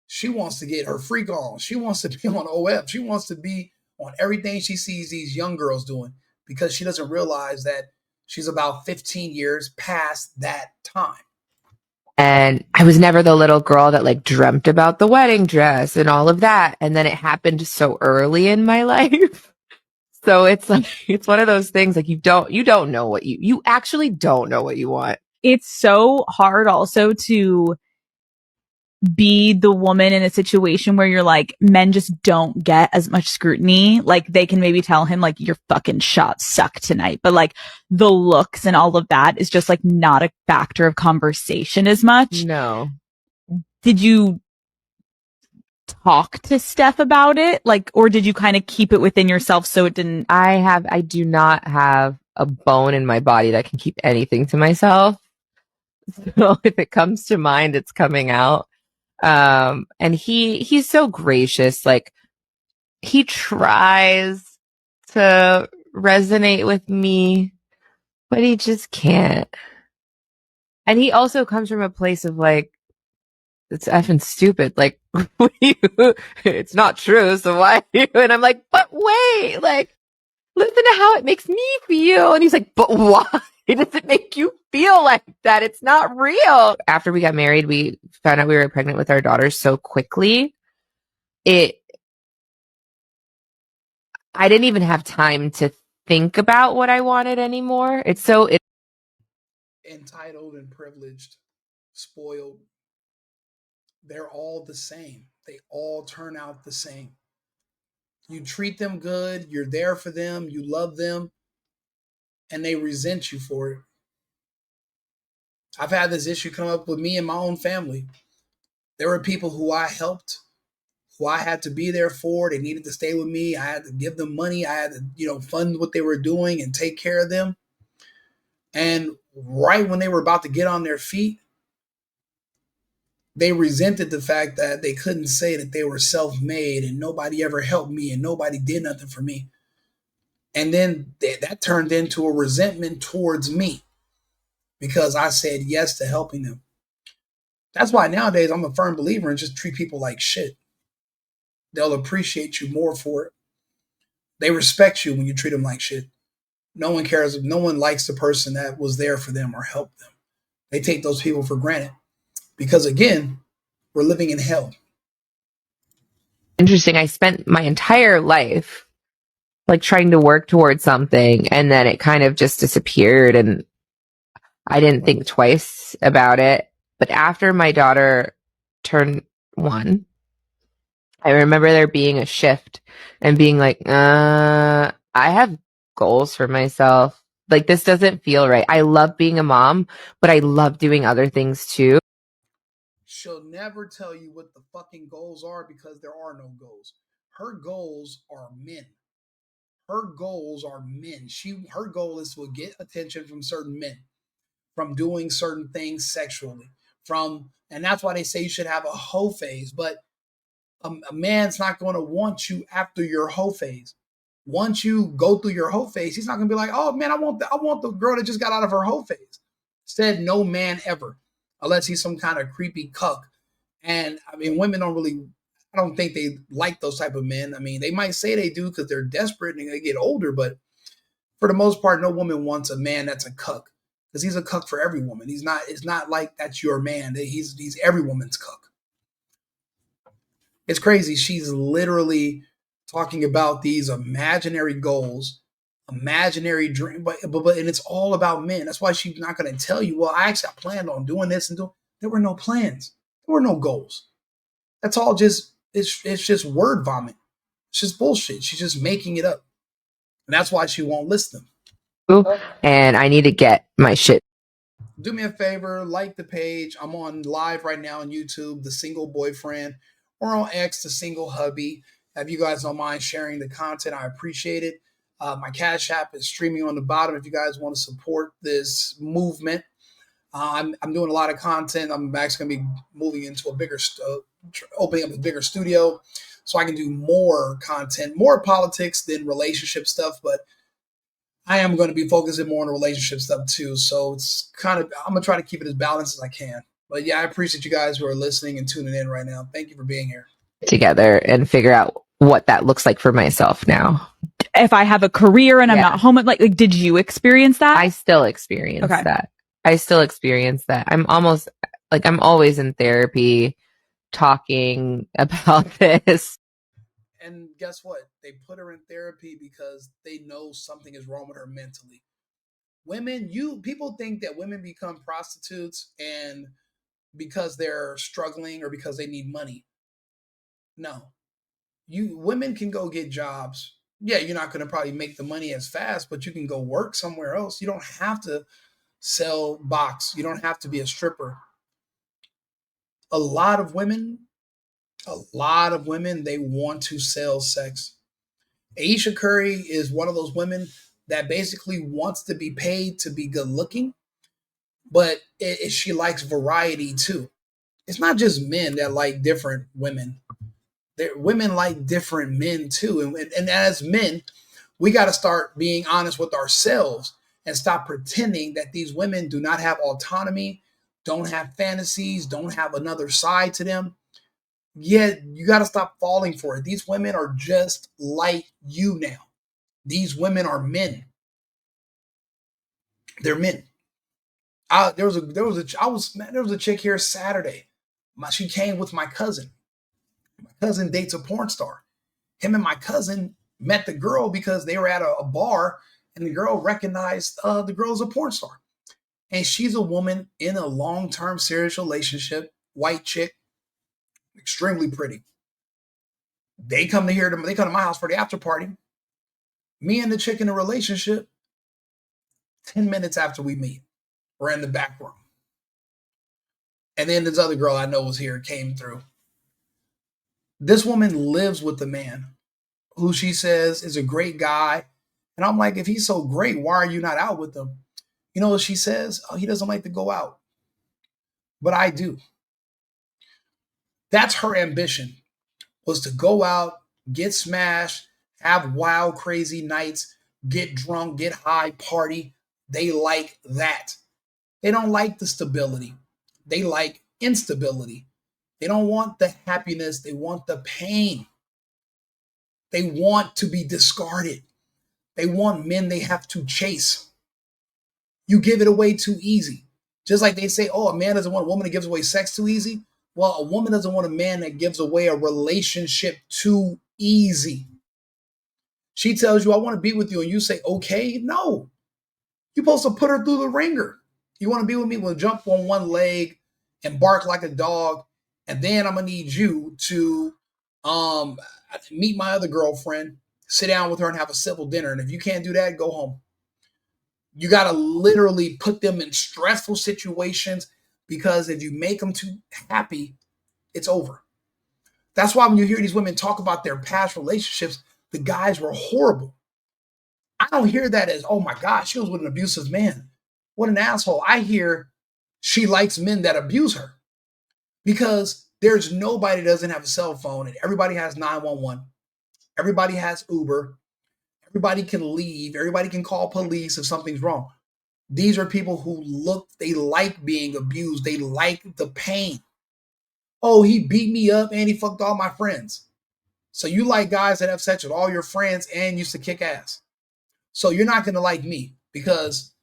She wants to get her freak on. She wants to be on OF. She wants to be on everything she sees these young girls doing, because she doesn't realize that she's about 15 years past that time. And I was never the little girl that like dreamt about the wedding dress and all of that. And then it happened so early in my life. So it's like, it's one of those things like you don't know what you actually don't know what you want. It's so hard also to be the woman in a situation where you're like, men just don't get as much scrutiny. Like they can maybe tell him like your fucking shots suck tonight, but like the looks and all of that is just like not a factor of conversation as much. No. Did you talk to Steph about it? Like, or did you kind of keep it within yourself so it didn't? I do not have a bone in my body that can keep anything to myself. So if it comes to mind, it's coming out. And he's so gracious. Like he tries to resonate with me, but he just can't. And he also comes from a place of like, it's effing stupid. Like, it's not true. So why? And I'm like, but wait, like, listen to how it makes me feel. And he's like, but why does it make you feel like that? It's not real. After we got married, we found out we were pregnant with our daughter so quickly. I didn't even have time to think about what I wanted anymore. Entitled and privileged, spoiled. They're all the same. They all turn out the same. You treat them good, you're there for them, you love them, and they resent you for it. I've had this issue come up with me and my own family. There were people who I helped, who I had to be there for. They needed to stay with me. I had to give them money. I had to, fund what they were doing and take care of them. And right when they were about to get on their feet, they resented the fact that they couldn't say that they were self-made and nobody ever helped me and nobody did nothing for me. And then that turned into a resentment towards me because I said yes to helping them. That's why nowadays I'm a firm believer in just treat people like shit. They'll appreciate you more for it. They respect you when you treat them like shit. No one cares. No one likes the person that was there for them or helped them. They take those people for granted because, again, we're living in hell. interesting. I spent my entire life like trying to work towards something, and then it kind of just disappeared, and I didn't think twice about it. But after my daughter turned 1, I remember there being a shift and being like, I have goals for myself. Like, this doesn't feel right. I love being a mom, but I love doing other things too. She'll never tell you what the fucking goals are because there are no goals. Her goals are men. Her goals are men. Her goal is to get attention from certain men, from doing certain things sexually, and that's why they say you should have a hoe phase. But a man's not going to want you after your hoe phase. Once you go through your hoe phase, he's not going to be like, oh man, I want the girl that just got out of her hoe phase. Said no man ever, unless he's some kind of creepy cuck. And I mean, women don't really. I don't think they like those type of men. I mean, they might say they do because they're desperate and they get older, but for the most part, no woman wants a man that's a cuck because he's a cuck for every woman. He's not. It's not like that's your man. He's every woman's cuck. It's crazy. She's literally talking about these imaginary goals, imaginary dream, but and it's all about men. That's why she's not going to tell you. Well, I planned on doing this and doing. There were no plans. There were no goals. That's all just it's just word vomit. It's just bullshit. She's just making it up. And that's why she won't list them. And I need to get my shit. Do me a favor, like the page. I'm on live right now on YouTube, The Single Boyfriend, or on X, The Single Hubby. If you guys don't mind sharing the content, I appreciate it. My Cash App is streaming on the bottom if you guys want to support this movement. I'm doing a lot of content. I'm actually going to be moving into a bigger, opening up a bigger studio so I can do more content, more politics than relationship stuff, but I am going to be focusing more on the relationship stuff too. So it's I'm going to try to keep it as balanced as I can. But yeah, I appreciate you guys who are listening and tuning in right now. Thank you for being here. Together and figure out what that looks like for myself now. If I have a career and I'm not home, like did you experience that? I still experience that. I still experience that. I'm always in therapy talking about this. And guess what? They put her in therapy because they know something is wrong with her mentally. People think that women become prostitutes and because they're struggling or because they need money. No. Women can go get jobs. Yeah, you're not going to probably make the money as fast, but you can go work somewhere else. You don't have to sell box. You don't have to be a stripper. A lot of women, they want to sell sex. Ayesha Curry is one of those women that basically wants to be paid to be good looking, but she likes variety too. It's not just men that like different women. Women like different men too. And as men, we got to start being honest with ourselves and stop pretending that these women do not have autonomy, don't have fantasies, don't have another side to them. Yet you got to stop falling for it. These women are just like you now. These women are men. They're men. There was a chick here Saturday. She came with my cousin. My cousin dates a porn star. Him and my cousin met the girl because they were at a bar and the girl recognized the girl as a porn star. And she's a woman in a long-term serious relationship, white chick, extremely pretty. They come to my house for the after party. Me and the chick in a relationship, 10 minutes after we meet, we're in the back room. And then this other girl I know was here, came through. This woman lives with the man who she says is a great guy. And I'm like, if he's so great, why are you not out with him? You know what she says? Oh, he doesn't like to go out. But I do. That's her ambition, was to go out, get smashed, have wild, crazy nights, get drunk, get high, party. They like that. They don't like the stability. They like instability. They don't want the happiness. They want the pain. They want to be discarded. They want men they have to chase. You give it away too easy. Just like they say, oh, a man doesn't want a woman that gives away sex too easy. Well, a woman doesn't want a man that gives away a relationship too easy. She tells you, I want to be with you, and you say, okay, no. You're supposed to put her through the ringer. You want to be with me? We'll jump on one leg and bark like a dog, and then I'm going to need you to meet my other girlfriend, sit down with her and have a civil dinner. And if you can't do that, go home. You got to literally put them in stressful situations, because if you make them too happy, it's over. That's why when you hear these women talk about their past relationships, the guys were horrible. I don't hear that as, oh my gosh, she was with an abusive man. What an asshole. I hear she likes men that abuse her, because there's nobody that doesn't have a cell phone, and everybody has 911. Everybody has Uber. Everybody can leave. Everybody can call police if something's wrong. These are people who they like being abused. They like the pain. Oh, he beat me up and he fucked all my friends. So you like guys that have sex with all your friends and used to kick ass. So you're not going to like me, because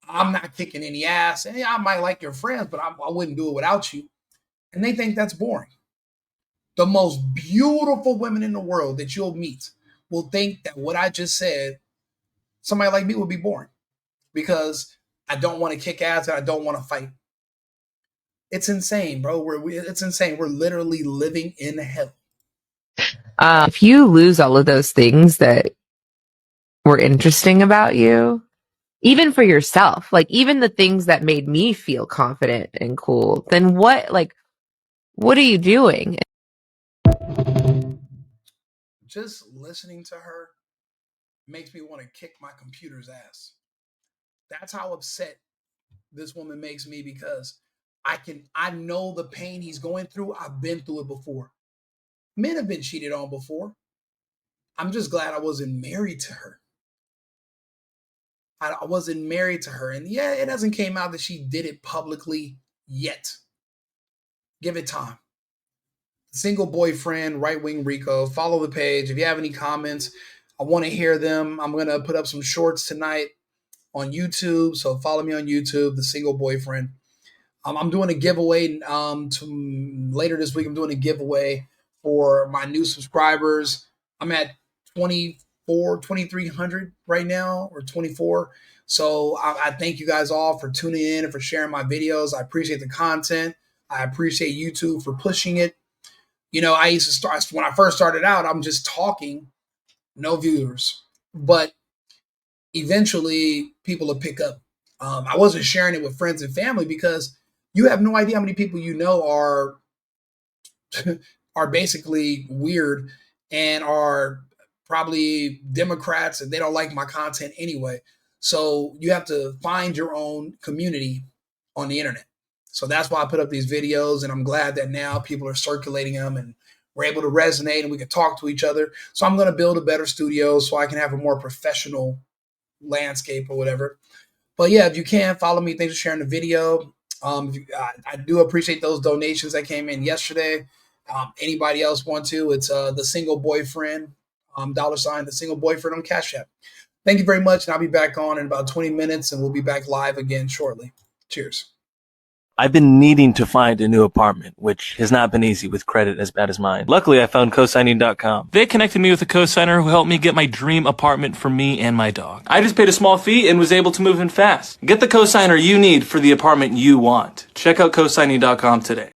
I'm not kicking any ass. And yeah, I might like your friends, but I wouldn't do it without you. And they think that's boring. The most beautiful women in the world that you'll meet will think that what I just said, somebody like me would be boring, because I don't want to kick ass and I don't want to fight. It's insane, bro. It's insane. We're literally living in hell. If you lose all of those things that were interesting about you, even for yourself, like even the things that made me feel confident and cool, then what are you doing? Just listening to her makes me want to kick my computer's ass. That's how upset this woman makes me, because I know the pain he's going through. I've been through it before. Men have been cheated on before. I'm just glad I wasn't married to her. I wasn't married to her. And yeah, it hasn't came out that she did it publicly yet. Give it time. Single boyfriend, right-wing Rico. Follow the page. If you have any comments, I want to hear them. I'm going to put up some shorts tonight on YouTube. So follow me on YouTube, The Single Boyfriend. I'm doing a giveaway later this week. I'm doing a giveaway for my new subscribers. I'm at 2,300 right now, or 24. So I thank you guys all for tuning in and for sharing my videos. I appreciate the content. I appreciate YouTube for pushing it. You know, I used to start, when I first started out, I'm just talking, no viewers. But eventually people will pick up. I wasn't sharing it with friends and family, because you have no idea how many people you know are basically weird and are probably Democrats, and they don't like my content anyway. So you have to find your own community on the internet. So that's why I put up these videos, and I'm glad that now people are circulating them and we're able to resonate and we can talk to each other. So I'm going to build a better studio so I can have a more professional landscape or whatever. But yeah, if you can, follow me. Thanks for sharing the video. I do appreciate those donations that came in yesterday. Anybody else want to? It's The Single Boyfriend, $, The Single Boyfriend on CashApp. Thank you very much, and I'll be back on in about 20 minutes, and we'll be back live again shortly. Cheers. I've been needing to find a new apartment, which has not been easy with credit as bad as mine. Luckily, I found cosigning.com. They connected me with a cosigner who helped me get my dream apartment for me and my dog. I just paid a small fee and was able to move in fast. Get the cosigner you need for the apartment you want. Check out cosigning.com today.